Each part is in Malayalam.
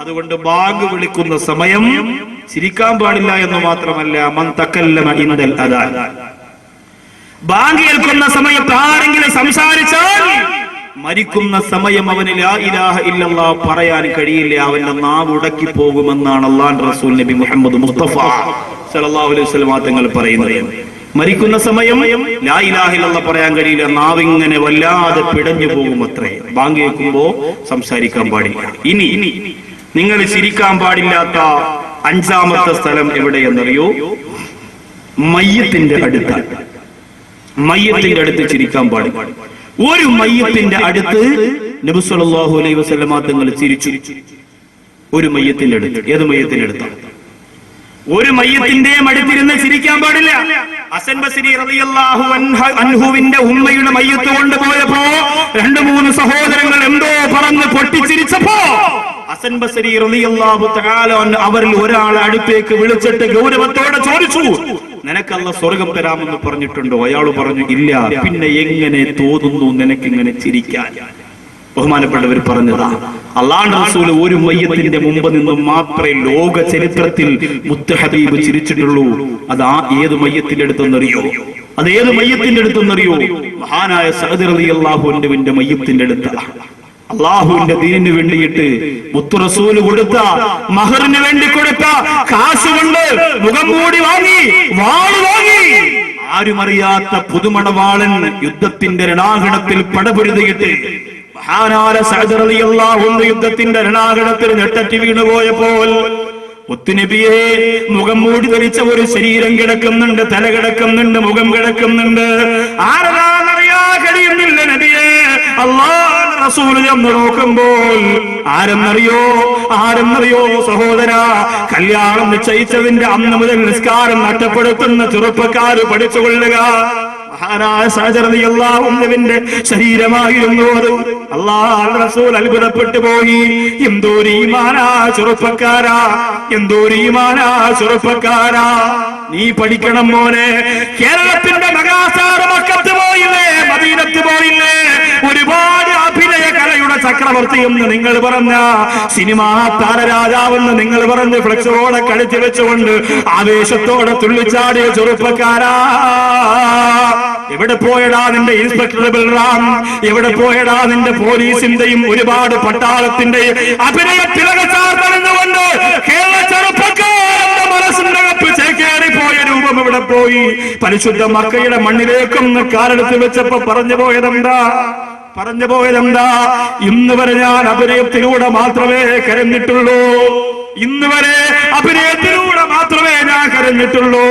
അതുകൊണ്ട് ബാങ്ക് വിളിക്കുന്ന സമയം ചിരിക്കാൻ പാടില്ല എന്ന് മാത്രമല്ല, മൻ തകല്ലമ ഇൻദൽ അദാൻ, ബാങ്ക് കേൾക്കുന്ന സമയത്ത് ആരെങ്കിലും സംസാരിച്ചാൽ മരിക്കുന്ന സമയം അവന് ലാ ഇലാഹ ഇല്ലല്ലാഹ് പറയാൻ കഴിയില്ല, അവന്റെ നാവ് ഉടക്കി പോകുമെന്നാണ് അല്ലാഹുവിന്റെ റസൂൽ നബി മുഹമ്മദ് മുസ്തഫ സല്ലല്ലാഹു അലൈഹി വസല്ലം തങ്ങൾ പറയുന്നത്. മരിക്കുന്ന സമയം ലാ ഇലാഹ ഇല്ലല്ലാഹ് പറയാൻ കഴിയില്ല, നാവ് ഇങ്ങനെ വല്ലാതെ പിടഞ്ഞു പോകുമത്രേ. ബാങ്ക് കേൾക്കുമ്പോ സംസാരിക്കാൻ പാടില്ല. ഇനി നിങ്ങൾ ചിരിക്കാൻ പാടില്ലാത്ത അഞ്ചാമത്തെ സ്ഥലം എവിടെയെന്നറിയോ? മയ്യത്തിന്റെ അടുത്ത്. മയ്യത്തിന്റെ അടുത്ത് ചിരിക്കാൻ പാടില്ല. ഒരു മയ്യത്തിന്റെ അടുത്ത് നബി സല്ലല്ലാഹു അലൈഹി വസല്ലം തങ്ങൾ ചിരിച്ചു. ഒരു മയ്യത്തിന്റെ അടുത്ത്. ഏത് മയ്യത്തിന്റെ അടുത്താണ്? ഒരു മയ്യത്തിന്റെയും അടുത്തിരുന്ന് ചിരിക്കാൻ പാടില്ല. ഹസൻ ബസ്രി റളിയല്ലാഹു അൻഹുവിന്റെ ഉമ്മയുടെ മയ്യത്ത് കൊണ്ടുപോയപ്പോ 2-3 സഹോദരങ്ങൾ എന്തോ പറഞ്ഞ് പൊട്ടിച്ചിരിച്ചപ്പോ ഹസൻ ബസ്രി റളിയല്ലാഹു തആല അവരിൽ ഒരാളെ അടുത്തേക്ക് വിളിച്ചിട്ട് ഗൗരവത്തോടെ ചോദിച്ചു, നിനക്ക് അല്ലാഹ് സ്വർഗം തരാമെന്ന് പറഞ്ഞിട്ടുണ്ടോ? അയാൾ പറഞ്ഞു, ഇല്ല. പിന്നെ എങ്ങനെ തോന്നുന്നു നിനക്കിങ്ങനെ ചിരിക്കാൻ? ബഹുമാനപ്പെട്ടവർ പറഞ്ഞതാ, അല്ലാഹുവിന്റെ റസൂൽ ഒരു മയ്യത്തിന്റെ മുമ്പ് നിന്നും മാത്രമേ ലോക ചരിത്രത്തിൽ മുത്ത് ഹബീബ് ചിരിച്ചിട്ടുള്ളൂ. അത് ഏത് മയ്യത്തിന്റെ അടുത്തെന്നറിയോ? അത് ഏത് മയ്യത്തിന്റെ അടുത്തെന്നറിയോ? മഹാനായ സഅദ് റളിയല്ലാഹു അൻഹുവിന്റെ മയ്യത്തിന്റെ അടുത്താണ്. അള്ളാഹുവിന്റെ ദീനിന് വേണ്ടിയിട്ട് മുത്തു റസൂൽ കൊടുത്ത മഹറിന് വേണ്ടി കൊടുത്ത കാശ് കൊണ്ട് മുഖം മൂടി വാങ്ങി, വാൾ വാങ്ങി, ആരുമറിയാത്ത പുതുമണവാളൻ യുദ്ധത്തിന്റെ രണാങ്കണത്തിൽ പടപൊരുതിയിട്ട് മഹാനായ സഅദ് റളിയല്ലാഹു അൻഹു യുദ്ധത്തിന്റെ രണാങ്കണത്തിൽ ഞെട്ടറ്റി വീണുപോയപ്പോൾ മുത്തുനബിയെ മുഖം മൂടി ധരിച്ച ഒരു ശരീരം കിടക്കുന്നുണ്ട്, തല കിടക്കുന്നുണ്ട്, മുഖം കിടക്കുന്നുണ്ട്. ആരെന്നറിയാൻ കഴിയുന്നില്ല നബിയെ. അല്ലാഹുവിന്റെ റസൂൽ എന്ന് നോക്കുമ്പോൾ ആരെന്നറിയോ സഹോദര, കല്യാണം നിശ്ചയിച്ചതിന്റെ അന്ന് മുതൽ നിസ്കാരം നഷ്ടപ്പെടുത്തുന്ന ചെറുപ്പക്കാര് പഠിച്ചുകൊള്ളുക. മഹാനായ സഅദ് റളിയല്ലാഹു അൻഹുവിന്റെ ശരീരമായിരുന്നു അത്. അല്ലാഹുവിന്റെ റസൂൽ അത്ഭുതപ്പെട്ടു പോയി. എന്തോരു ഈമാനാ ചെറുപ്പക്കാരാ, എന്തോരു ഈമാനാ ചെറുപ്പക്കാരാ. നീ പഠിക്കണം മോനെ. കേരളത്തിന്റെ മെഗാസ്റ്റാർ മക്കത്ത് പോയില്ലേ, മദീനത്ത് പോയില്ലേ? ഒരുപാട് അഭിനയ കലയുടെ ചക്രവർത്തി എന്ന് നിങ്ങൾ പറഞ്ഞ, സിനിമാ താരരാജാവെന്ന് നിങ്ങൾ പറഞ്ഞ് ഫ്ലെക്സോടെ കളിച്ചു വെച്ചുകൊണ്ട് ആവേശത്തോടെ തുള്ളിച്ചാടിയ ചെറുപ്പക്കാരാ, എവിടെ പോയടാ നിന്റെ ഇൻസ്പെക്ടർ ബൽറാം? എവിടെ പോയടാ നിന്റെ പോലീസിന്റെയും ഒരുപാട് പട്ടാളത്തിന്റെയും അഭിനയ തിലകച്ചാർന്നുകൊണ്ട് കേരള ചെറുപ്പക്കാരുടെ മനസ്സിന്റെ ചേക്കേറി പോയ രൂപം എവിടെ പോയി? പരിശുദ്ധ മക്കയുടെ മണ്ണിലേക്കും കാലെടുത്ത് വെച്ചപ്പോ പറഞ്ഞു പോയതെന്താ? ഇന്ന് വരെ ഞാൻ അഭിനയത്തിലൂടെ മാത്രമേ കരഞ്ഞിട്ടുള്ളൂ. ഇന്ന് വരെ അഭിനയത്തിലൂടെ മാത്രമേ ഞാൻ കരഞ്ഞിട്ടുള്ളൂ.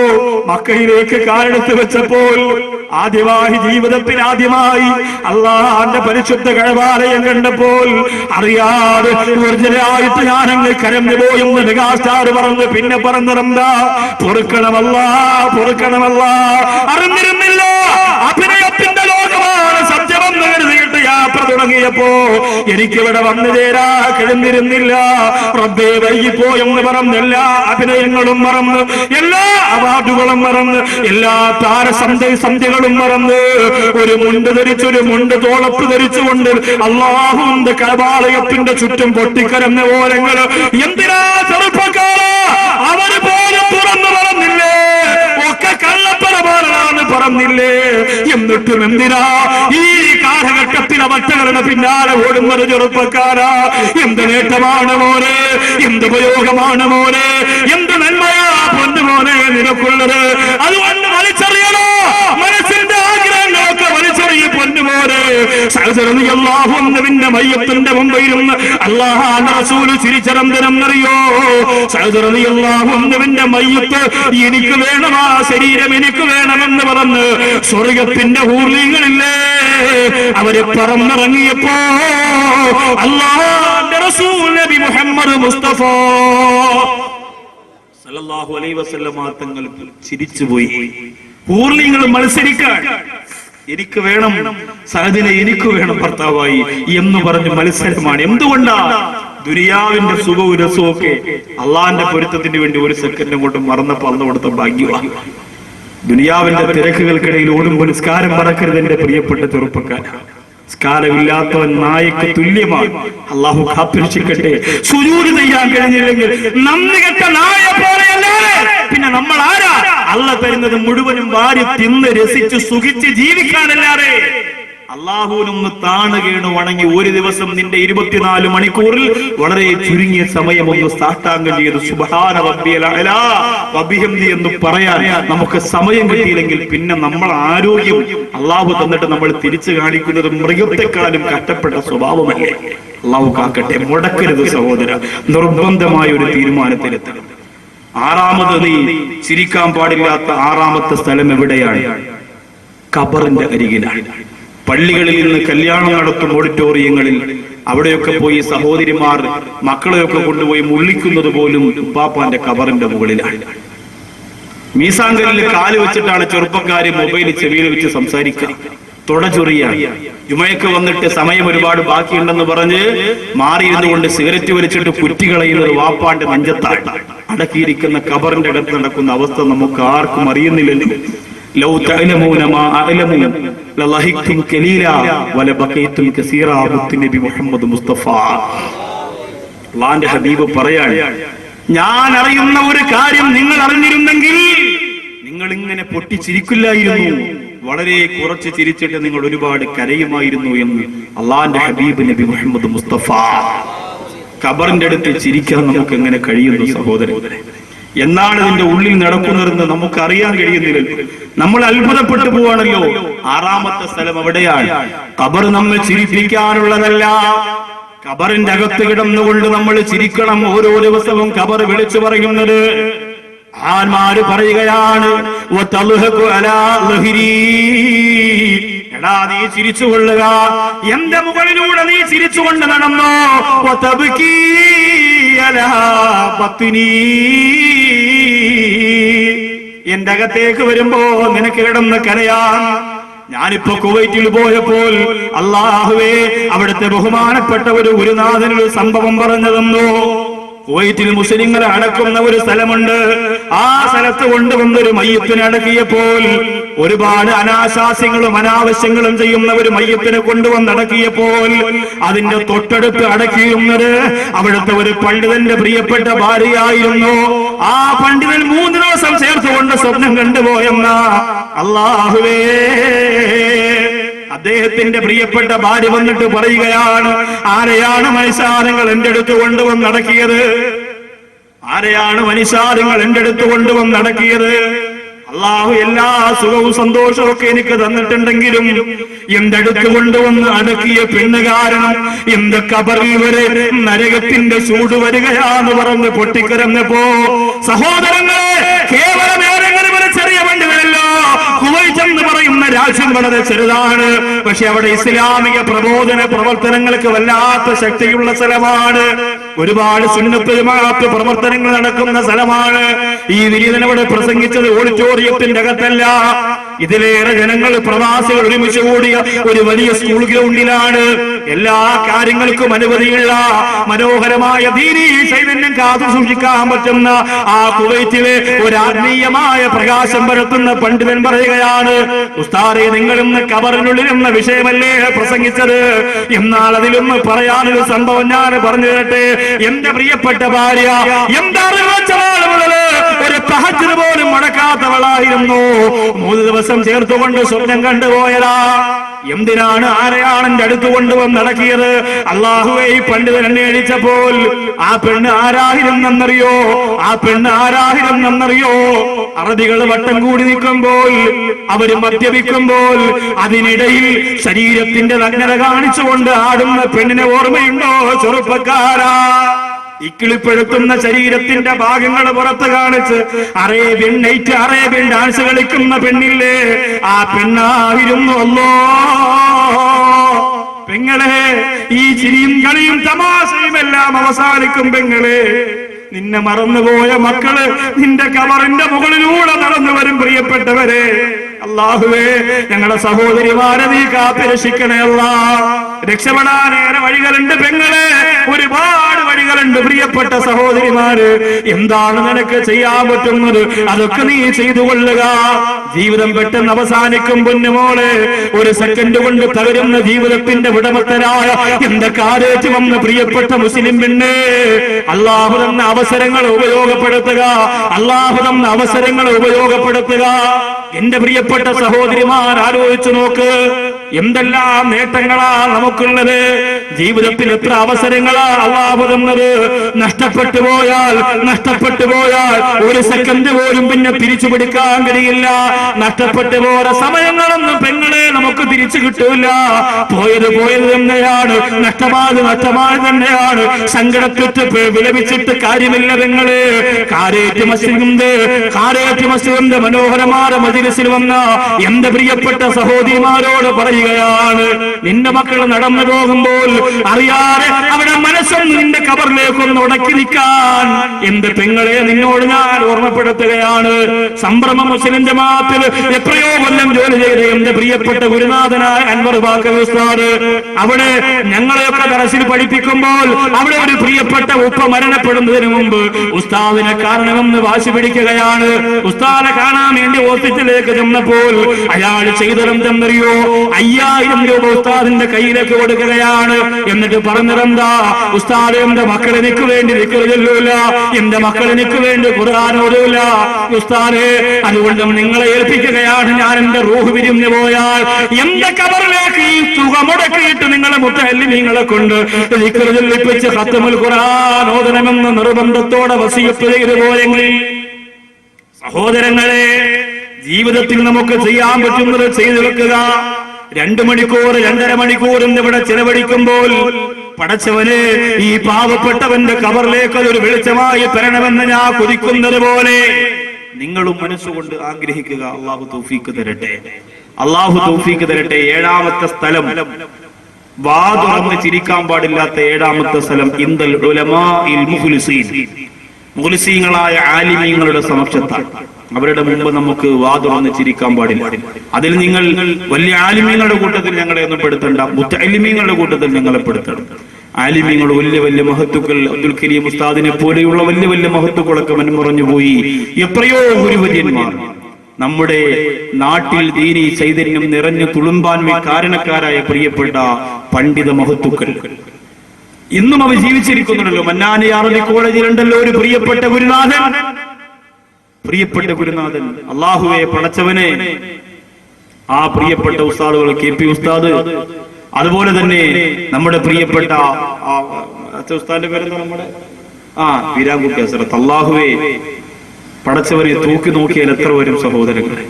മക്കയിലേക്ക് കാലെടുത്ത് വെച്ചപ്പോൾ ജീവിതത്തിൽ ആദ്യമായി അല്ലാഹുവിന്റെ പരിശുദ്ധ കഅബാലയം കണ്ടപ്പോൾ അറിയാതെ ഊർജ്ജരായിട്ട് ഞാനങ്ങ് കരഞ്ഞു പോയെന്ന് മെഗാസ്റ്റാർ പറഞ്ഞു. പിന്നെ പറഞ്ഞതെന്താ? പൊറുക്കണമല്ല. അറിഞ്ഞിരുന്നില്ല അഭിനയത്തിന്റെ ലോകമാണ് സത്യമെന്ന് കരുതിയിട്ട് യാത്ര തുടങ്ങിയപ്പോ എനിക്കിവിടെ വന്നു ചേരാ കഴിഞ്ഞിരുന്നില്ല. റബ്ബേ വൈകിപ്പോയെന്ന് പറഞ്ഞ് എല്ലാ അഭിനയങ്ങളും മറന്ന്, എല്ലാ അവാർഡുകളും മറന്ന്, എല്ലാ താരസന്ധ്യകളും മറന്ന്, ഒരു മുണ്ട് ധരിച്ചൊരു മുണ്ട് തോളപ്പ് ധരിച്ചുകൊണ്ട് അല്ലാഹുവിന്റെ കഅബാലയത്തിന്റെ ചുറ്റും പൊട്ടിക്കരഞ്ഞ ഓരങ്ങൾ എന്തിനാ ചെറുപ്പക്കാരാ? അവര് പോലും തുറന്നു പറഞ്ഞില്ലേ? ഒക്കെ കള്ളപ്പറമാണെന്ന് പറഞ്ഞില്ലേ? എന്നിട്ടും എന്തിനാ ഈ കാലഘട്ടത്തിൽ അവറ്റകളുടെ പിന്നാലെ ഓടുന്നത് ചെറുപ്പക്കാരാ? എന്ത് നേട്ടമാണ് മോനെ, എന്ത് ഉപയോഗമാണ് മോനെ, എന്ത് നന്മയാ പൊന്നുമോനെ നിനക്കുള്ളത്? അതുകൊണ്ട് വലിച്ചെറിയണോ? മനസ്സിന്റെ ആഗ്രഹങ്ങളൊക്കെ വലിച്ചെറിയ പൊന്നുമോനെ. സഅദ് റളിയല്ലാഹു അൻഹുവിന്റെ മയ്യത്തിന്റെ മുമ്പിലിരുന്ന് അല്ലാഹുവിന്റെ റസൂൽ ചിരിച്ചെന്തിനെന്നറിയോ? സഅദ് റളിയല്ലാഹു അൻഹുവിന്റെ മയ്യത്ത് എനിക്ക് വേണം, ആ ശരീരം എനിക്ക് വേണമെന്ന് പറഞ്ഞ് സ്വർഗത്തിന്റെ ഹൂർലികളില്ലേ അവര് പറന്നിറങ്ങിയപ്പോ അല്ലാഹുവിന്റെ റസൂൽ നബി മുഹമ്മദ് മുസ്തഫ സല്ലല്ലാഹു അലൈഹി വസല്ലം തങ്ങൾ ചിരിച്ചുപോയി. ഹൂർലിങ്ങൾ മത്സരിക്കാൻ, എനിക്ക് വേണം സഅദിനെ, എനിക്ക് വേണം ഭർത്താവായി എന്ന് പറഞ്ഞ് മത്സരമാണ്. എന്തുകൊണ്ടാ? ദുനിയാവിന്റെ സുഖവും രസവും ഒക്കെ അള്ളാന്റെ പൊരുത്തത്തിന് വേണ്ടി ഒരു സെക്കൻഡ് കൊണ്ട് മറന്നപ്പോ അന്ന് കൊടുത്ത ഭാഗ്യമാണ്. ദുനിയാവിന്റെ തിരക്കുകൾക്കിടയിൽ ഓടുമ്പോൾ നിസ്കാരം മറക്കരുത് എന്റെ പ്രിയപ്പെട്ട ചെറുപ്പക്കാരാ. സ്കാരമില്ലാത്തവൻ നായക്ക് തുല്യമാണ്. അള്ളാഹു കാത്തുരക്ഷിക്കട്ടെ. സുജൂദ് ചെയ്യാൻ കഴിഞ്ഞില്ലെങ്കിൽ നന്ദി കെട്ട നായ പോലെയല്ലാതെ പിന്നെ നമ്മൾ ആരാ? അള്ളാഹ് തരുന്നത് മുഴുവനും വാരി തിന്ന് രസിച്ച് സുഖിച്ച് ജീവിക്കാനല്ലാതെ. അള്ളാഹുവിനൊന്ന് താണുകേണു വണങ്ങി ഒരു ദിവസം നിന്റെ 24 മണിക്കൂറിൽ വളരെ ചുരുങ്ങിയ സമയം ഒന്ന് സാഷ്ടാംഗം ചെയ്ത് സുബ്ഹാന റബ്ബിയൽ അഅ്ലാ വബിഹംദി എന്ന് പറയാൻ നമുക്ക് സമയം കിട്ടിയില്ലെങ്കിൽ പിന്നെ നമ്മൾ ആരോഗ്യം അള്ളാഹു തന്നിട്ട് നമ്മൾ തിരിച്ചു കാണിക്കുന്നത് മൃഗത്തെക്കാളും കഷ്ടപ്പെട്ട സ്വഭാവമല്ലേ? അള്ളാഹു കാക്കട്ടെ. മുടക്കരുത് സഹോദര. നിർബന്ധമായ ഒരു തീരുമാനത്തിലെത്തണം. ആറാമത് നീ ചിരിക്കാൻ പാടില്ലാത്ത ആറാമത്തെ സ്ഥലം എവിടെയാണ്? ഖബറിന്റെ അരികിലാണ്. പള്ളികളിൽ നിന്ന് കല്യാണം നടത്തും ഓഡിറ്റോറിയങ്ങളിൽ അവിടെയൊക്കെ പോയി സഹോദരിമാർ മക്കളെയൊക്കെ കൊണ്ടുപോയി മുള്ളിക്കുന്നത് പോലും ഉപ്പാപ്പാന്റെ ഖബറിന്റെ മുകളിലാണ്. മീസാങ്കലിൽ കാല് വെച്ചിട്ടാണ് ചെറുപ്പക്കാര് മൊബൈൽ ചെവിയിൽ വെച്ച് സംസാരിക്കുക, തുടചൊറിയാണ്. ജുമയ്ക്ക് വന്നിട്ട് സമയം ഒരുപാട് ബാക്കിയുണ്ടെന്ന് പറഞ്ഞ് മാറിയിരുന്നുകൊണ്ട് സിഗരറ്റ് വലിച്ചിട്ട് കുറ്റികളയുന്നത് വാപ്പാന്റെ നെഞ്ചത്താണ്. അടക്കിയിരിക്കുന്ന ഖബറിന്റെ അടുത്ത് നടക്കുന്ന അവസ്ഥ നമുക്ക് ആർക്കും അറിയുന്നില്ലല്ലോ. ലൗ തഅലമൂന മാ അഅലമു ലളഹിക്തും ഖലീലാ വലബഖൈതും കസീറാ. നബി മുഹമ്മദ് മുസ്തഫ അല്ലാഹുവിന്റെ ഹബീബ് പറയാണ്, ഞാൻ അറിയുന്ന ഒരു കാര്യം നിങ്ങൾ അറിഞ്ഞിരുന്നെങ്കിൽ നിങ്ങൾ ഇങ്ങനെ പൊട്ടിച്ചിരിക്കില്ലായിരുന്നു, വളരെ കുറച്ച് ചിരിച്ചിട്ട് നിങ്ങൾ ഒരുപാട് കരയുമായിരുന്നു എന്ന് അല്ലാഹുവിന്റെ ഹബീബ് നബി മുഹമ്മദ് മുസ്തഫ. ഖബറിന്റെ അടുത്ത് ചിരിക്കാൻ നമുക്ക് എങ്ങനെ കഴിയുന്നു സഹോദരരെ? എന്നാണ് ഇതിന്റെ ഉള്ളിൽ നടക്കുന്നതെന്ന് നമുക്ക് അറിയാൻ കഴിയുന്നില്ലല്ലോ. നമ്മൾ അത്ഭുതപ്പെട്ടു പോവാണല്ലോ. ആറാമത്തെ സ്ഥലം എവിടെയാണ്? ഖബർ നമ്മെ ചിരിപ്പിക്കാനുള്ളതല്ല. ഖബറിന്റെ അകത്ത് കിടന്നുകൊണ്ട് നമ്മൾ ചിരിക്കണം. ഓരോ ദിവസവും ഖബർ വിളിച്ചു പറയുന്നത് ആന്മാര് പറയുകയാണ്, എടാ നീ ചിരിച്ചുകൊള്ളുക, എന്റെ മുകളിലൂടെ നീ ചിരിച്ചുകൊണ്ട് നടന്നോ. എന്റെ അകത്തേക്ക് വരുമ്പോ നിനക്ക് കിടന്ന് കരയാൻ. ഞാനിപ്പോ കുവൈറ്റിൽ പോയപ്പോൾ അല്ലാഹുവേ അവിടുത്തെ ബഹുമാനപ്പെട്ട ഒരു ഗുരുനാഥനൊരു സംഭവം പറഞ്ഞു തന്നു. കുവൈറ്റിൽ മുസ്ലിങ്ങളെ അടക്കുന്ന ഒരു സ്ഥലമുണ്ട്. ആ സ്ഥലത്ത് കൊണ്ടുവന്നൊരു മയ്യത്തിനെ അടക്കിയപ്പോൾ ഒരുപാട് അനാശാസ്യങ്ങളും അനാവശ്യങ്ങളും ചെയ്യുന്ന ഒരു മയ്യത്തിനെ കൊണ്ടുവന്നടക്കിയപ്പോൾ അതിന്റെ തൊട്ടടുത്ത് അടക്കിയിരുന്നത് അവിടുത്തെ ഒരു പണ്ഡിതന്റെ പ്രിയപ്പെട്ട ഭാര്യയായിരുന്നു. ആ പണ്ഡിതൻ 3 ദിവസം ചേർത്തുകൊണ്ട് സ്വപ്നം കണ്ടുപോയെന്ന അല്ലാഹുവേ. അദ്ദേഹത്തിന്റെ പ്രിയപ്പെട്ട ഭാര്യ വന്നിട്ട് പറയുകയാണ്, ആരെയാണ് മനുഷ്യാരങ്ങൾ എന്റെ അടുത്ത് കൊണ്ടുവന്ന് നടക്കിയത്? ആരെയാണ് മനുഷ്യാരങ്ങൾ എന്റെ അടുത്ത് കൊണ്ടുവന്ന് നടക്കിയത്? അള്ളാഹു എല്ലാ സുഖവും സന്തോഷവും ഒക്കെ എനിക്ക് തന്നിട്ടുണ്ടെങ്കിലും എന്റെ അടുത്ത് കൊണ്ടുവന്ന് അടക്കിയ പെണ്ണ് കാരണം എന്റെ ഖബറിൽ വരെ നരകത്തിന്റെ ചൂട് വരികയാന്ന് പറഞ്ഞ് പൊട്ടിക്കരഞ്ഞപ്പോ സഹോദരങ്ങളെ, കേവലം ഏതെങ്കിലും ഒരു ചെറിയ പണ്ഡിതനല്ലോ. കുവൈറ്റ് എന്ന് പറയുന്ന രാജ്യം വളരെ ചെറുതാണ്, പക്ഷെ അവിടെ ഇസ്ലാമിക പ്രബോധന പ്രവർത്തനങ്ങൾക്ക് വല്ലാത്ത ശക്തിയുള്ള സ്ഥലമാണ്. ഒരുപാട് സുന്നത്ത് ജമാഅത്ത് പ്രവർത്തനങ്ങൾ നടക്കുന്ന സ്ഥലമാണ്. ഈ വിനീതൻ അവിടെ പ്രസംഗിച്ചത് ഓഡിറ്റോറിയത്തിന്റെ അകത്തല്ല. ഇതിലേറെ ജനങ്ങൾ, പ്രവാസികൾ ഒരുമിച്ച് കൂടിയ ഒരു വലിയ സ്കൂൾ ഗ്രൗണ്ടിലാണ്. എല്ലാ കാര്യങ്ങൾക്കും അനുമതിയുള്ള മനോഹരമായ ദീനീ ചൈതന്യം കാത്തു സൂക്ഷിക്കാൻ പറ്റുന്ന ആ കുവൈറ്റിലെ ഒരു ആത്മീയമായ പ്രകാശം പരത്തുന്ന പണ്ഡിതൻ പറയുകയാണ്, ഉസ്താദേ നിങ്ങളിന്ന് ഖബറിനുള്ളിൽ എന്ന വിഷയമല്ലേ പ്രസംഗിച്ചത്? എന്നാൽ അതിലൊന്ന് പറയാനൊരു സംഭവം ഞാൻ പറഞ്ഞു തരട്ടെ. എന്റെ പ്രിയപ്പെട്ട ഭാര്യ ഒരു തഹജ്ജുദ് പോലും മടക്കാത്തവളായിരുന്നു. 3 ദിവസം ചേർത്തുകൊണ്ട് സ്വപ്നം കണ്ടുപോയതാ. എന്തിനാണ്, ആരെയാണ് എന്റെ അടുത്ത് കൊണ്ടുവന്ന് നടക്കിയത്? അല്ലാഹുവേ, ഈ പണ്ഡിതൻ അന്വേഷിച്ചപ്പോൾ ആ പെണ്ണ് ആരായിരുന്നെന്നറിയോ? ആ പെണ്ണ് ആരായിരുന്നെന്നറിയോ? അറബികൾ വട്ടം കൂടി നിൽക്കുമ്പോൾ, അവര് മദ്യപിക്കുമ്പോൾ അതിനിടയിൽ ശരീരത്തിന്റെ നഗ്നത കാണിച്ചുകൊണ്ട് ആടുന്ന പെണ്ണിനെ ഓർമ്മയുണ്ടോ ചെറുപ്പക്കാരാ? ഇക്കിളിപ്പെടുത്തുന്ന ശരീരത്തിന്റെ ഭാഗങ്ങൾ പുറത്ത് കാണിച്ച് അറേബ്യൻ നൈറ്റ്, അറേബ്യൻ ഡാൻസ് കളിക്കുന്ന പെണ്ണില്ലേ? ആ പെണ്ണായിരുന്നു അല്ലാഹ്. പെങ്ങളെ, ഈ ചിരിയും കളിയും തമാശയും എല്ലാം അവസാനിക്കും പെങ്ങളെ. നിന്നെ മറന്നുപോയ മക്കള് നിന്റെ കബറിന്റെ മുകളിലൂടെ നടന്നു വരും. പ്രിയപ്പെട്ടവരെ, അല്ലാഹുവേ, ഞങ്ങളുടെ സഹോദരിമാരെ നീ കാത്തുരക്ഷിക്കണേ അല്ലാ. രക്ഷപ്പെടാനേറെ വഴികളുണ്ട് പെങ്ങളെ, ഒരുപാട് വഴികളുണ്ട്. പ്രിയപ്പെട്ട സഹോദരിമാര്, എന്താണ് നിനക്ക് ചെയ്യാൻ പറ്റുന്നത് അതൊക്കെ നീ ചെയ്തു കൊള്ളുക. ജീവിതം പെട്ടെന്ന് അവസാനിക്കും പൊന്നുമോളെ. ഒരു സെക്കൻഡ് കൊണ്ട് തകരുന്ന ജീവിതത്തിന്റെ ഉടമസ്ഥരായ എന്തൊക്കെ ആരോഗ്യം വന്ന പ്രിയപ്പെട്ട മുസ്ലിം പെണ്ണ്, അല്ലാഹു തന്ന അവസരങ്ങൾ ഉപയോഗപ്പെടുത്തുക. അല്ലാഹു തന്ന അവസരങ്ങൾ ഉപയോഗപ്പെടുത്തുക. എന്റെ പ്രിയപ്പെട്ട സഹോദരിമാർ, ആലോചിച്ചു നോക്ക്, എന്തെല്ലാം നേട്ടങ്ങളാ നമുക്കുള്ളത്. ജീവിതത്തിൽ എത്ര അവസരങ്ങളാ അല്ലാഹു തന്നത്. നഷ്ടപ്പെട്ടു പോയാൽ ഒരു സെക്കൻഡ് പോലും പിന്നെ തിരിച്ചു പിടിക്കാൻ കഴിയില്ല. നഷ്ടപ്പെട്ടു പോയ സമയങ്ങളൊന്നും പെങ്ങളെ നമുക്ക് തിരിച്ചു കിട്ടൂല. പോയത് തന്നെയാണ്, നഷ്ടമായത് തന്നെയാണ്. സങ്കടപ്പെട്ട് വിലപിച്ചിട്ട് കാര്യമില്ല പെങ്ങളെ. കാരേറ്റ് മസ്ജിദിന്റെ മനോഹരമായ മജ്‌ലിസിൽ വന്ന എന്റെ പ്രിയപ്പെട്ട സഹോദരിമാരോട് പറയുകയാണ്, നിന്റെ മക്കൾ നടന്നു പോകുമ്പോൾ അറിയാതെ അവിടെ മനസ്സൊന്ന് നിന്റെ കബറിലേക്കൊന്ന് ഉടക്കി നിൽക്കാൻ എന്റെ പെങ്ങളെ നിന്നോട് ഞാൻ ഓർമ്മപ്പെടുത്തുകയാണ്. സംഭ്രമ മുസ്ലിം ജമാഅത്തിൽ എത്രയോ കൊല്ലം ജോലി ചെയ്ത എന്റെ പ്രിയപ്പെട്ട ഗുരുനാഥനായ അൻവർ ബാക്കവി ഉസ്താദ്, അവിടെ ഞങ്ങളെയൊക്കെ ദർസിൽ പഠിപ്പിക്കുമ്പോൾ അവിടെ ഒരു പ്രിയപ്പെട്ട ഉപ്പ മരണപ്പെടുന്നതിന് മുമ്പ് ഉസ്താദിനെ കാണണമെന്ന് വാശി പിടിക്കുകയാണ്. ഉസ്താദിനെ കാണാൻ വേണ്ടി ഹോസ്പിറ്റലിലേക്ക് ചെന്നപ്പോൾ അയാൾ ചെയ്തതെന്തറിയോ? 5000 രൂപ ഉസ്താദിന്റെ കയ്യിലേക്ക് കൊടുക്കുകയാണ്. എന്നിട്ട് പറഞ്ഞതെന്താ? ഉസ്താദ്, എന്റെ മക്കൾ എനിക്ക് വേണ്ടി ദിക്ർ ചൊല്ലൂല, എന്റെ മക്കൾ എനിക്ക് വേണ്ടി ഖുർആൻ ഓതൂല ഉസ്താദേ, അതുകൊണ്ട് നിങ്ങളെ ഏൽപ്പിക്കുകയാണ്. ഞാൻ എന്റെ റൂഹ് പിരിഞ്ഞു പോയാൽ എന്റെ കബറിലേക്ക് ഈ തുക മുടക്കിയിട്ട് നിങ്ങളെ മുത്തഅല്ലിമീങ്ങളെ കൊണ്ട് ദിക്ർ ചൊല്ലിപ്പിച്ച് ഖത്മുൽ ഖുർആൻ ഓതണമെന്ന് നിർബന്ധത്തോടെ വസിയത്ത് ചെയ്തു പോയെങ്കിൽ, സഹോദരങ്ങളെ, ജീവിതത്തിൽ നമുക്ക് ചെയ്യാൻ പറ്റുന്നത് ചെയ്തു വെക്കുക. 2 മണിക്കൂർ 2.5 മണിക്കൂർ ഇവിടെ ചിലവഴിക്കുമ്പോൾ പടച്ചവനെ, ഈ പാവപ്പെട്ടവന്റെ കബറിലേക്ക് അതൊരു വെളിച്ചമായി തരണമെന്ന് ഞാൻ കൊതിക്കുന്നത് പോലെ നിങ്ങളും മനസ്സുകൊണ്ട് ആഗ്രഹിക്കുക. അള്ളാഹു തൗഫീഖ് തരട്ടെ, അള്ളാഹു തൗഫീഖ് തരട്ടെ. 7ാമത്തെ സ്ഥലം, വാതുറന്ന് ചിരിക്കാൻ പാടില്ലാത്ത 7ാമത്തെ സ്ഥലം, ഇന്ദൽ ഉലമാഇൽ മുഖ്ലിസീൻ, മുഖ്ലിസീങ്ങളായ ആലിമീങ്ങളുടെ സമക്ഷത്താണ്. അവരുടെ മുമ്പ് നമുക്ക് വാതുറന്ന് ചിരിക്കാൻ പാടില്ല. അതിൽ നിങ്ങൾ വലിയ ആലിമീങ്ങളുടെ കൂട്ടത്തിൽ ഞങ്ങളെ ഒന്നും പെടുത്തണ്ട, മുത്തഅല്ലിമീങ്ങളുടെ കൂട്ടത്തിൽ ഞങ്ങളെ പെടുത്തണം. ആലിമീങ്ങൾ വലിയ മഹത്തുക്കൾ, അബ്ദുൽ കരീം ഉസ്താദിനെ പോലെയുള്ള വലിയ മഹത്തുക്കളൊക്കെ മൺമറഞ്ഞു പോയി. എത്രയോ ഗുരുവര്യന്മാർ നമ്മുടെ നാട്ടിൽ ദീനി ചൈതന്യം നിറഞ്ഞു തുളുമ്പാൻ കാരണക്കാരായ പ്രിയപ്പെട്ട പണ്ഡിത മഹത്തുക്കൾ ഇന്നും അവർ ജീവിച്ചിരിക്കുന്നുണ്ടല്ലോ. മന്നാനി അറബി കോളേജിലുണ്ടല്ലോ ഒരു പ്രിയപ്പെട്ട ഗുരുനാഥൻ. അള്ളാഹുവെ, പടച്ചവനെ, ആ പ്രിയപ്പെട്ട ഉസ്താദുകൾ, KP ഉസ്താദ്, അതുപോലെ തന്നെ നമ്മുടെ പ്രിയപ്പെട്ട ഉസ്താദിന്റെ പേരെന്താ, നമ്മുടെ വീരാൻകുട്ടി ഹസ്രത്ത്. അള്ളാഹുവെ, പടച്ചവനെ, തൂക്കി നോക്കിയാൽ എത്ര വരും സഹോദരങ്ങളെ?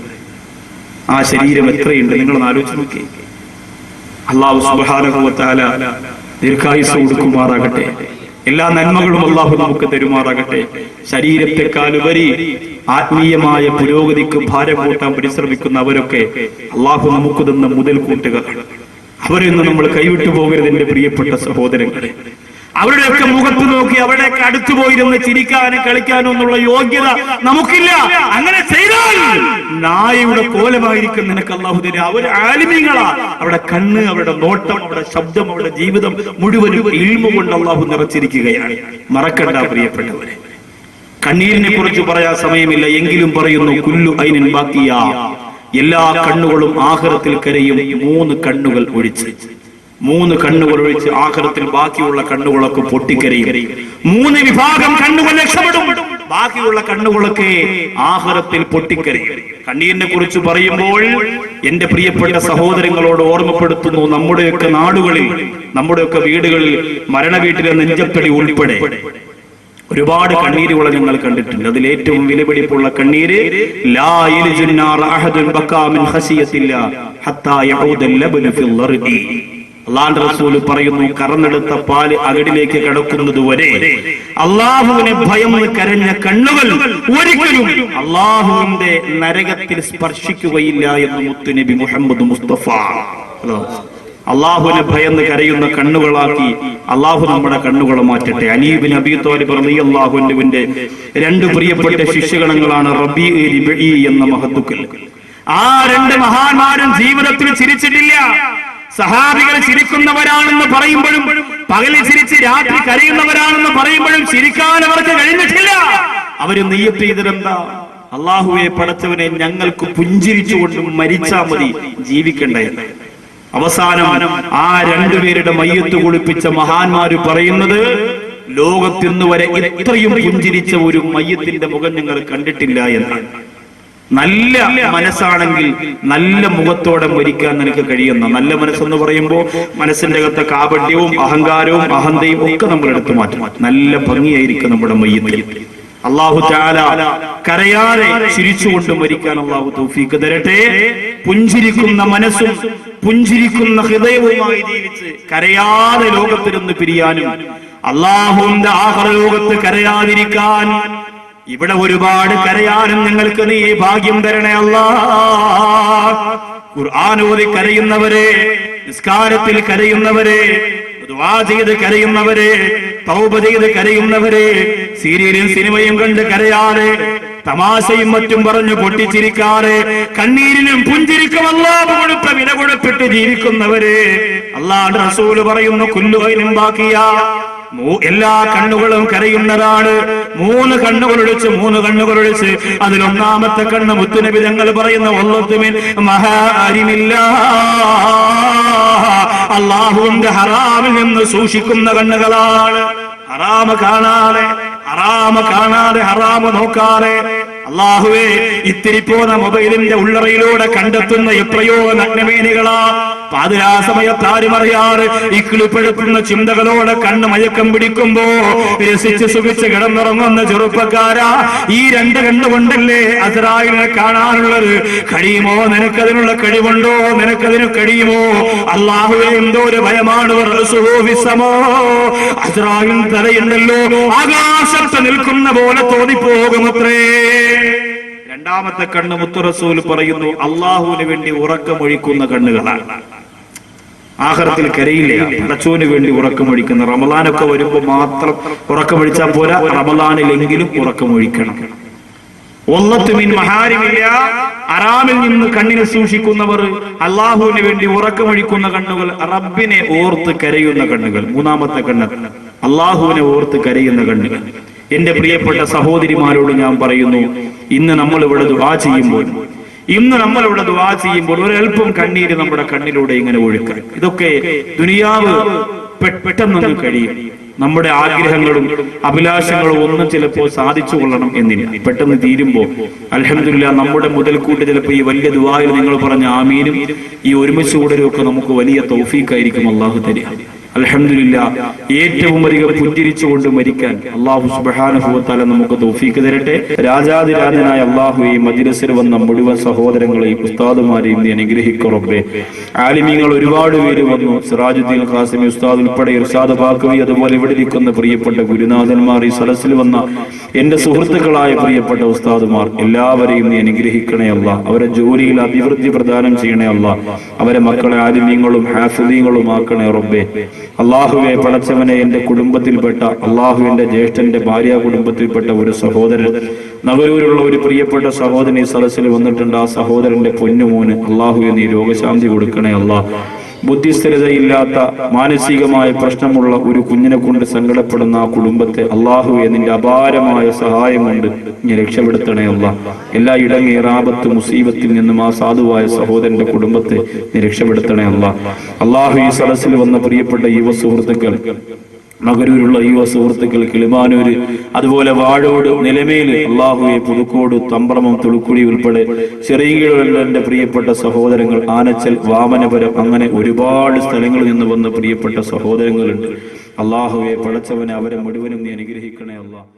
ആ ശരീരം എത്രയുണ്ട് നിങ്ങളൊന്ന് ആലോചിച്ച് നോക്കി. അള്ളാഹു സുബ്ഹാനഹു വ തആല ദീർഘായുസ്സ് കൊടുക്കുമാറാകട്ടെ. എല്ലാ നന്മകളും അള്ളാഹു നമുക്ക് തരുമാറാകട്ടെ. ശരീരത്തെക്കാളുപരി ആത്മീയമായ പുരോഗതിക്ക് ഭാരം കൂട്ടാൻ പരിശ്രമിക്കുന്ന അവരൊക്കെ അള്ളാഹു നമുക്ക് തന്ന മുതൽക്കൂട്ടുകൾ. അവരെയൊന്നും നമ്മൾ കൈവിട്ടു പോകരുത് എന്റെ പ്രിയപ്പെട്ട സഹോദരങ്ങളെ. അവരുടെയൊക്കെ മുഖത്ത് നോക്കി അവരുടെയൊക്കെ അടുത്തു പോയിരുന്ന് ചിരിക്കാനും കളിക്കാനും എന്നുള്ള യോഗ്യത നമുക്കില്ല. അങ്ങനെ ചെയ്താൽ നായയുടെ കോലമായിരിക്കും നിനക്ക് അല്ലാഹു തരുക. അവർ ആലിമീങ്ങളാ. അവരുടെ കണ്ണ്, അവരുടെ നോട്ടം, അവരുടെ ശബ്ദം, അവരുടെ ജീവിതം മുഴുവനും ഇൽമു കൊണ്ട് അല്ലാഹു നിറച്ചിരിക്കുകയാണ്. മറക്കണ്ട പ്രിയപ്പെട്ടവരെ. കണ്ണീരിനെ കുറിച്ച് പറയാൻ സമയമില്ല, എങ്കിലും പറയുന്നു, കുല്ലു ഐനിൻ ബാക്കിയ, എല്ലാ കണ്ണുകളും ആഖിറത്തിൽ കരയും 3 കണ്ണുകൾ ഒഴിച്ച്. 3 കണ്ണുകൾ ഒഴിച്ച് ആഖിറത്തിൽ ബാക്കിയുള്ള കണ്ണുകളൊക്കെ പൊട്ടിക്കരയും. 3 വിഭാഗം കണ്ണുകൾ രക്ഷപ്പെടും, ബാക്കിയുള്ള കണ്ണുകളൊക്കെ ആഖിറത്തിൽ പൊട്ടിക്കരയും. കണ്ണീരിനെ കുറിച്ച് പറയുമ്പോൾ എന്റെ പ്രിയപ്പെട്ട സഹോദരങ്ങളോട് ഓർമ്മപ്പെടുത്തുന്നു, നമ്മുടെയൊക്കെ നാടുകളിൽ, നമ്മുടെയൊക്കെ വീടുകളിൽ, മരണ വീട്ടിലെ നെഞ്ചപ്പടി ഉൾപ്പെടെ ഒരുപാട് കണ്ണീരുകളെ നിങ്ങൾ കണ്ടിട്ടുണ്ട്. അതിൽ ഏറ്റവും വിലപിടിപ്പുള്ള കണ്ണീര് ലാ യൽജുന്നാർ അഹദുൻ ബക്കാ മിൻ ഖശിയത്തില്ലാ ഹത്താ യഊദൽ ലബ്നു ഫിൽ അർദി. അല്ലാഹുവിന്റെ റസൂൽ പറയുന്നു, കറന്നെടുത്ത പാല് അകടിലേക്ക് കടക്കുന്നത് വരെ അള്ളാഹുവിനെ ഭയന്ന് കരഞ്ഞ കണ്ണുകൾ ഒരിക്കലും അള്ളാഹുവിന്റെ നരകത്തിൽ സ്പർശിക്കുകയില്ല എന്ന് മുത്തുനബി മുഹമ്മദ് മുസ്തഫ. അള്ളാഹുവിനെ ഭയന്ന് കരയുന്ന കണ്ണുകളാക്കി അള്ളാഹു നമ്മുടെ കണ്ണുകളെ മാറ്റട്ടെ. അലി ഇബ്നു അബീ ത്വാലിബ് റളിയല്ലാഹു അൻഹുവിന്റെ രണ്ട് പ്രിയപ്പെട്ട ശിഷ്യഗണങ്ങളാണ് റബീ റിബഈ എന്ന മഹത്തുക്കൾ. ആ രണ്ട് മഹാന്മാരും ജീവിതത്തിൽ ചിരിച്ചിട്ടില്ല. സഹാബികൾ ചിരിക്കുന്നവരാണെന്ന് പറയുമ്പോഴും, പകലിൽ ചിരിച്ച് രാത്രി കരയുന്നവരാണെന്ന് പറയുമ്പോഴും ചിരിക്കാൻ അവർക്ക് കഴിഞ്ഞിട്ടില്ല. അവര് നിയ്യത്ത് ചെയ്തിരുന്ന അള്ളാഹുവെ പടച്ചവനെ ഞങ്ങൾക്ക് പുഞ്ചിരിച്ചുകൊണ്ടും മരിച്ചാൽ മതി, ജീവിക്കണ്ടേ. അവസാനം ആ രണ്ടുപേരുടെ മയ്യത്ത് കുളിപ്പിച്ച മഹാന്മാര് പറയുന്നത്, ലോകത്തിന്ന് വരെ ഇത്രയും പുഞ്ചിരിച്ച ഒരു മയ്യത്തിന്റെ മുഖം ഞങ്ങൾ കണ്ടിട്ടില്ല എന്നാണ്. നല്ല മനസ്സാണെങ്കിൽ നല്ല മുഖത്തോടെ മരിക്കാൻ നിനക്ക് കഴിയുന്ന, നല്ല മനസ്സെന്ന് പറയുമ്പോൾ മനസ്സിന്റെ അകത്തെ കാപട്യവും അഹങ്കാരവും അഹന്തയും ഒക്കെ നമ്മൾ എടുത്തു മാറ്റും. നല്ല ഭംഗിയായിരിക്കും നമ്മുടെ മയ്യത്തിൽ. അല്ലാഹു തആല കരയാതെ ചിരിച്ചുകൊണ്ട് മരിക്കാൻ അല്ലാഹു തൗഫീഖ് തരട്ടെ. പുഞ്ചിരിക്കുന്ന മനസ്സും പുഞ്ചിരിക്കുന്ന ഹൃദയവുമായി ജീവിച്ച് കരയാതെ ലോകത്തിൽ നിന്ന് പിരിയാനും, അല്ലാഹുവിന്റെ ആഖിറലോകത്ത് കരയാതിരിക്കാൻ, ഇവിടെ ഒരുപാട് കരയാനും നിങ്ങൾക്ക് നീ ഭാഗ്യം തരണേ അല്ലാഹ്. ഖുർആൻ ഓതി കരയുന്നവരെ, നിസ്കാരത്തിൽ കരയുന്നവരെ, ദുആ ചെയ്ത് കരയുന്നവരെ, തൗബ ചെയ്ത് കരയുന്നവരെ, സീരിയലും സിനിമയും കണ്ട് കരയാതെ, തമാശയും മറ്റും പറഞ്ഞു പൊട്ടിച്ചിരിക്കാതെ, കണ്ണീരിനും പുഞ്ചിരിക്കും അല്ലാഹു കൊടുത്ത വില കൊടുത്തിട്ട് ജീവിക്കുന്നവരെ അല്ലാഹുവിന്റെ റസൂല് പറയുന്നു, കുല്ലു ഐനും ബാക്കിയാ, എല്ലാ കണ്ണുകളും കരയുന്നതാണ്. മൂന്ന് കണ്ണുകളൊഴിച്ച് അതിലൊന്നാമത്തെ കണ്ണ് മുത്തുനബി തങ്ങൾ പറയുന്ന അല്ലാഹുവിന്റെ ഹറാമിൽ നിന്ന് സൂക്ഷിക്കുന്ന കണ്ണുകളാണ്. ഹറാമ കാണാതെ ഹറാമ നോക്കാതെ, അല്ലാഹുവേ ഇത്തിരി പോന്ന മൊബൈലിന്റെ ഉള്ളറയിലൂടെ കണ്ടെത്തുന്ന എത്രയോ നഗ്നമേനികളാ പാതിരാ സമയത്ത് ആരും അറിയാറ് ഇക്കിളിപ്പെടുത്തുന്ന ചിന്തകളോടെ കണ്ണ് മയക്കം പിടിക്കുമ്പോ രസിച്ച് സുഖിച്ച് കിടന്നുറങ്ങുന്ന ചെറുപ്പക്കാരാ, ഈ രണ്ട് കണ്ണുകൊണ്ടല്ലേ അസ്രായിലിനെ കാണാനുള്ളത്? കഴിയുമോ? നിനക്കതിനുള്ള കഴിവുണ്ടോ? നിനക്കതിന് കഴിയുമോ? അല്ലാഹുവേ എന്തോ ഒരു ഭയമാണ്. അസ്രായിൽ തലയുണ്ടല്ലോ, ആകാശത്ത് നിൽക്കുന്ന പോലെ തോന്നിപ്പോകുമത്രേ. രണ്ടാമത്തെ കണ്ണ് മുത്തു റസൂൽ പറയുന്നു അള്ളാഹുവിന് വേണ്ടി ഉറക്കമൊഴിക്കുന്ന കണ്ണുകളാണ്. ആഖിറത്തിൽ കരയില്ല, പടച്ചോന് വേണ്ടി ഉറക്കമൊഴിക്കുന്ന. റമളാനൊക്കെ വരുമ്പോ മാത്രം ഉറക്കമൊഴിച്ചാൽ പോരാ, റമളാനിലെങ്കിലും ഉറക്കമൊഴിക്കണം. ഒല്ലത്തുമിൻ മഹാരിമില്ല, അറാമിൽ നിന്ന് കണ്ണിനെ സൂക്ഷിക്കുന്നവർ, അള്ളാഹുവിന് വേണ്ടി ഉറക്കമൊഴിക്കുന്ന കണ്ണുകൾ, റബ്ബിനെ ഓർത്ത് കരയുന്ന കണ്ണുകൾ. മൂന്നാമത്തെ കണ്ണ് അള്ളാഹുവിനെ ഓർത്ത് കരയുന്ന കണ്ണുകൾ. എന്റെ പ്രിയപ്പെട്ട സഹോദരിമാരോട് ഞാൻ പറയുന്നു, ഇന്ന് നമ്മൾ ഇവിടെ ദുആ ചെയ്യുമ്പോൾ ഒരൽപ്പം കണ്ണീര് നമ്മുടെ കണ്ണിലൂടെ ഇങ്ങനെ ഒഴുക്കുക. ഇതൊക്കെ ദുനിയാവ് പെട്ടെന്നൊന്നും കഴിയും. നമ്മുടെ ആഗ്രഹങ്ങളും അഭിലാഷങ്ങളും ഒന്നും ചിലപ്പോൾ സാധിച്ചു കൊള്ളണം എന്നില്ല. പെട്ടെന്ന് തീരുമ്പോ അൽഹംദുലില്ലാഹ് നമ്മുടെ മുതൽക്കൂട്ട് ചിലപ്പോൾ ഈ വലിയ ദുആയിൽ നിങ്ങൾ പറഞ്ഞ ആമീനും ഈ ഒരുമിച്ച് കൂടലുമൊക്കെ നമുക്ക് വലിയ തൗഫീഖായിരിക്കും അല്ലാഹു തആല. അൽഹംദുലില്ലാഹ് ഏറ്റവും അധികം പുഞ്ചിരിച്ചുകൊണ്ട് മരിക്കാൻ അല്ലാഹു സുബ്ഹാനഹു വ തആല നമുക്ക് തൗഫീഖ് തരട്ടെ. രാജാതിരാജനായ അല്ലാഹു ഈ മജ്ലിസിൽ വന്ന മുഴുവൻ സഹോദരങ്ങളെയും ഉസ്താദുമാരെയും നീ അനുഗ്രഹിക്കൂ റബ്ബേ. ആലിമീങ്ങൾ ഒരുപാട് പേര് വന്നു, സിറാജുദ്ദീൻ ഖാസിമി ഉസ്താദ് ഉൾപ്പെടെ ഇർഷാദ് ബാക്കവി, അതുപോലെ ഇവിടെ ഇരിക്കുന്ന പ്രിയപ്പെട്ട ഗുരുനാഥന്മാർ, ഈ സദസ്സിൽ വന്ന എന്റെ സുഹൃത്തുക്കളായ പ്രിയപ്പെട്ട ഉസ്താദുമാർ, എല്ലാവരെയും നീ അനുഗ്രഹിക്കണേ അല്ലാഹ്. അവരെ ജോലിയിൽ അഭിവൃദ്ധി പ്രദാനം ചെയ്യണേ അല്ലാഹ്. അവരെ മക്കളെ ആലിമീങ്ങളും ഹാഫിളീങ്ങളും ആക്കണേ റബ്ബേ. അള്ളാഹുവെ പടച്ചവനെ, എന്റെ കുടുംബത്തിൽപ്പെട്ട അള്ളാഹുവിന്റെ ജ്യേഷ്ഠന്റെ ഭാര്യ കുടുംബത്തിൽപ്പെട്ട ഒരു സഹോദരൻ, നഗരൂരുള്ള ഒരു പ്രിയപ്പെട്ട സഹോദരൻ ഈ സദസ്സിൽ വന്നിട്ടുണ്ട്. ആ സഹോദരന്റെ പൊന്നുമോന് അള്ളാഹുവെ നീ രോഗശാന്തി കൊടുക്കണേ അല്ലാഹ്. ബുദ്ധിസ്ഥിരതയില്ലാത്ത മാനസികമായ പ്രശ്നമുള്ള ഒരു കുഞ്ഞിനെ കൊണ്ട് സങ്കടപ്പെടുന്ന ആ കുടുംബത്തെ അള്ളാഹുവെ നിന്റെ അപാരമായ സഹായം കൊണ്ട് നീ രക്ഷപ്പെടുത്തണേ അല്ലാഹ്. എല്ലാ ഇടങ്ങേറാപത്ത് മുസീബത്തിൽ നിന്നും ആ സാധുവായ സഹോദരന്റെ കുടുംബത്തെ നീ രക്ഷപ്പെടുത്തണേ അല്ലാഹ്. അള്ളാഹു ഈ സദസ്സിൽ വന്ന പ്രിയപ്പെട്ട യുവ സുഹൃത്തുക്കൾ, നഗരൂരുള്ള യുവ സുഹൃത്തുക്കൾ, കിളിമാനൂര്, അതുപോലെ വാഴോട്, നിലമേല്, അള്ളാഹുവെ പുതുക്കോട്, തമ്പ്രമം, തുളുക്കുടി ഉൾപ്പെടെ ചെറിയ പ്രിയപ്പെട്ട സഹോദരങ്ങൾ, ആനച്ചൽ, വാമനപുരം, അങ്ങനെ ഒരുപാട് സ്ഥലങ്ങളിൽ നിന്ന് വന്ന പ്രിയപ്പെട്ട സഹോദരങ്ങളുണ്ട്. അള്ളാഹുവെ പടച്ചവനെ അവരെ മുഴുവനും നീ അനുഗ്രഹിക്കണേ അല്ലാഹ്.